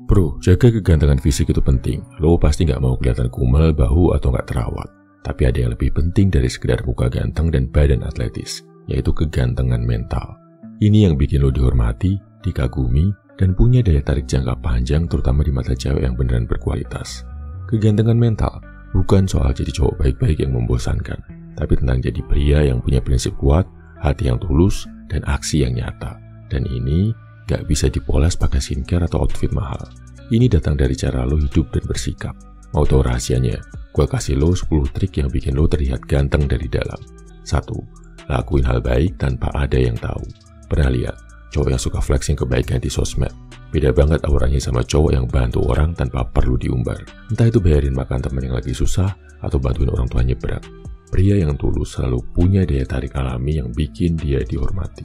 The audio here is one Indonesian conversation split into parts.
Bro, jaga kegantengan fisik itu penting. Lo pasti nggak mau kelihatan kumal, bahu, atau nggak terawat. Tapi ada yang lebih penting dari sekedar muka ganteng dan badan atletis, yaitu kegantengan mental. Ini yang bikin lo dihormati, dikagumi, dan punya daya tarik jangka panjang terutama di mata cewek yang beneran berkualitas. Kegantengan mental bukan soal jadi cowok baik-baik yang membosankan, tapi tentang jadi pria yang punya prinsip kuat, hati yang tulus, dan aksi yang nyata. Dan ini gak bisa dipoles pakai skincare atau outfit mahal. Ini datang dari cara lo hidup dan bersikap. Mau tahu rahasianya? Gue kasih lo 10 trik yang bikin lo terlihat ganteng dari dalam. 1. Lakuin hal baik tanpa ada yang tahu. Pernah lihat cowok yang suka flexing kebaikan di sosmed? Beda banget auranya sama cowok yang bantu orang tanpa perlu diumbar. Entah itu bayarin makan teman yang lagi susah atau bantuin orang tua nyebrang. Pria yang tulus selalu punya daya tarik alami yang bikin dia dihormati.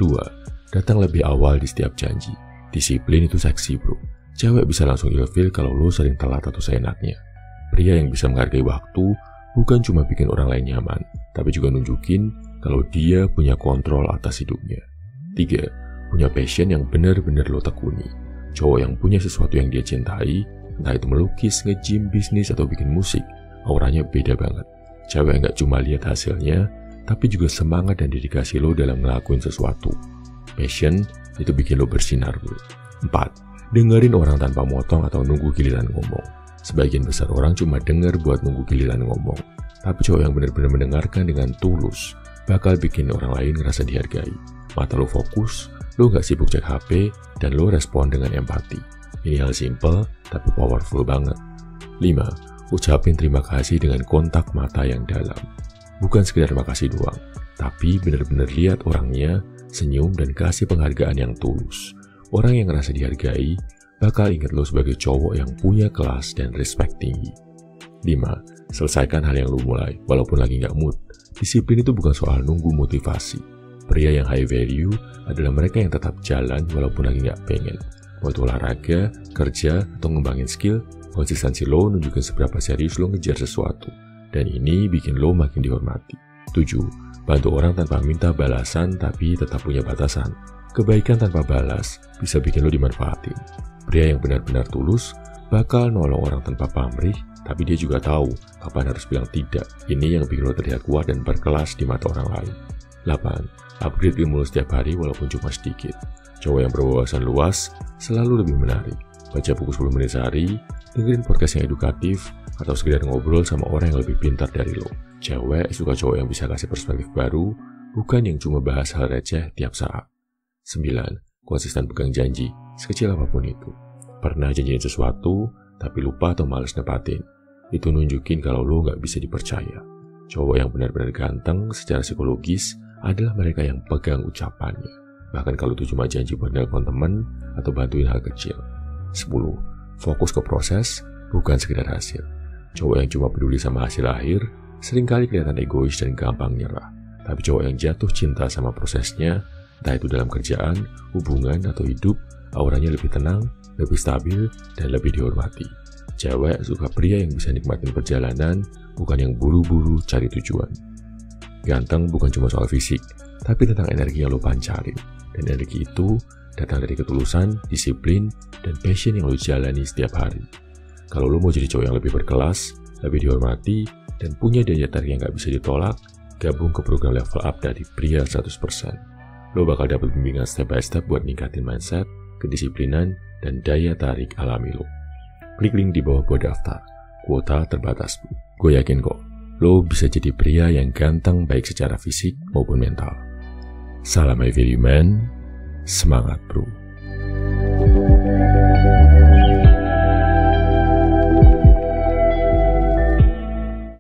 2. Datang lebih awal di setiap janji. Disiplin itu seksi, bro. Cewek bisa langsung ilfil kalau lo sering telat atau seenaknya. Pria yang bisa menghargai waktu bukan cuma bikin orang lain nyaman, tapi juga nunjukin kalau dia punya kontrol atas hidupnya. 3. Punya passion yang benar-benar lo tekuni. Cowok yang punya sesuatu yang dia cintai, entah itu melukis, nge-gym, bisnis, atau bikin musik, auranya beda banget. Cewek yang gak cuma lihat hasilnya, tapi juga semangat dan dedikasi lo dalam ngelakuin sesuatu. Passion itu bikin lo bersinar, bro. 4. Dengerin orang tanpa motong atau nunggu giliran ngomong. Sebagian besar orang cuma denger buat nunggu giliran ngomong. Tapi cowok yang benar-benar mendengarkan dengan tulus bakal bikin orang lain ngerasa dihargai. Mata lo fokus, lo gak sibuk cek HP, dan lo respon dengan empati. Ini hal simple, tapi powerful banget. 5. Ucapin terima kasih dengan kontak mata yang dalam. Bukan sekedar makasih doang, tapi benar-benar lihat orangnya, senyum, dan kasih penghargaan yang tulus. Orang yang ngerasa dihargai bakal ingat lo sebagai cowok yang punya kelas dan respect tinggi. 5. Selesaikan hal yang lo mulai, walaupun lagi gak mood. Disiplin itu bukan soal nunggu motivasi. Pria yang high value adalah mereka yang tetap jalan walaupun lagi gak pengen. Mau itu olahraga, kerja, atau ngembangin skill, konsistensi lo nunjukin seberapa serius lo ngejar sesuatu. Dan ini bikin lo makin dihormati. 7. Bantu orang tanpa minta balasan tapi tetap punya batasan. Kebaikan tanpa balas bisa bikin lo dimanfaatin. Pria yang benar-benar tulus bakal nolong orang tanpa pamrih, tapi dia juga tahu kapan harus bilang tidak. Ini yang bikin lo terlihat kuat dan berkelas di mata orang lain. 8. Upgrade ilmu lo setiap hari walaupun cuma sedikit. Cowok yang berwawasan luas selalu lebih menarik. Baca buku 10 menit sehari, dengerin podcast yang edukatif, atau sekedar ngobrol sama orang yang lebih pintar dari lo. Cewek suka cowok yang bisa kasih perspektif baru, bukan yang cuma bahas hal receh tiap saat. 9. Konsisten pegang janji, sekecil apapun itu. Pernah janjiin sesuatu, tapi lupa atau males nepatin. Itu nunjukin kalau lo gak bisa dipercaya. Cowok yang benar-benar ganteng secara psikologis adalah mereka yang pegang ucapannya. Bahkan kalau itu cuma janji buat nelpon temen atau bantuin hal kecil. 10. Fokus ke proses, bukan sekedar hasil. Cowok yang cuma peduli sama hasil akhir, seringkali kelihatan egois dan gampang nyerah. Tapi cowok yang jatuh cinta sama prosesnya, entah itu dalam kerjaan, hubungan, atau hidup, auranya lebih tenang, lebih stabil, dan lebih dihormati. Cewek suka pria yang bisa nikmatin perjalanan, bukan yang buru-buru cari tujuan. Ganteng bukan cuma soal fisik, tapi tentang energi yang lo pancarin. Dan energi itu datang dari ketulusan, disiplin, dan passion yang lo jalani setiap hari. Kalau lo mau jadi cowok yang lebih berkelas, lebih dihormati, dan punya daya tarik yang gak bisa ditolak, gabung ke program Level Up dari Pria 100%. Lo bakal dapat bimbingan step by step buat ningkatin mindset, kedisiplinan, dan daya tarik alami lo. Klik link di bawah buat daftar. Kuota terbatas. Gue yakin kok, lo bisa jadi pria yang ganteng baik secara fisik maupun mental. Salam Heavy Man, semangat bro.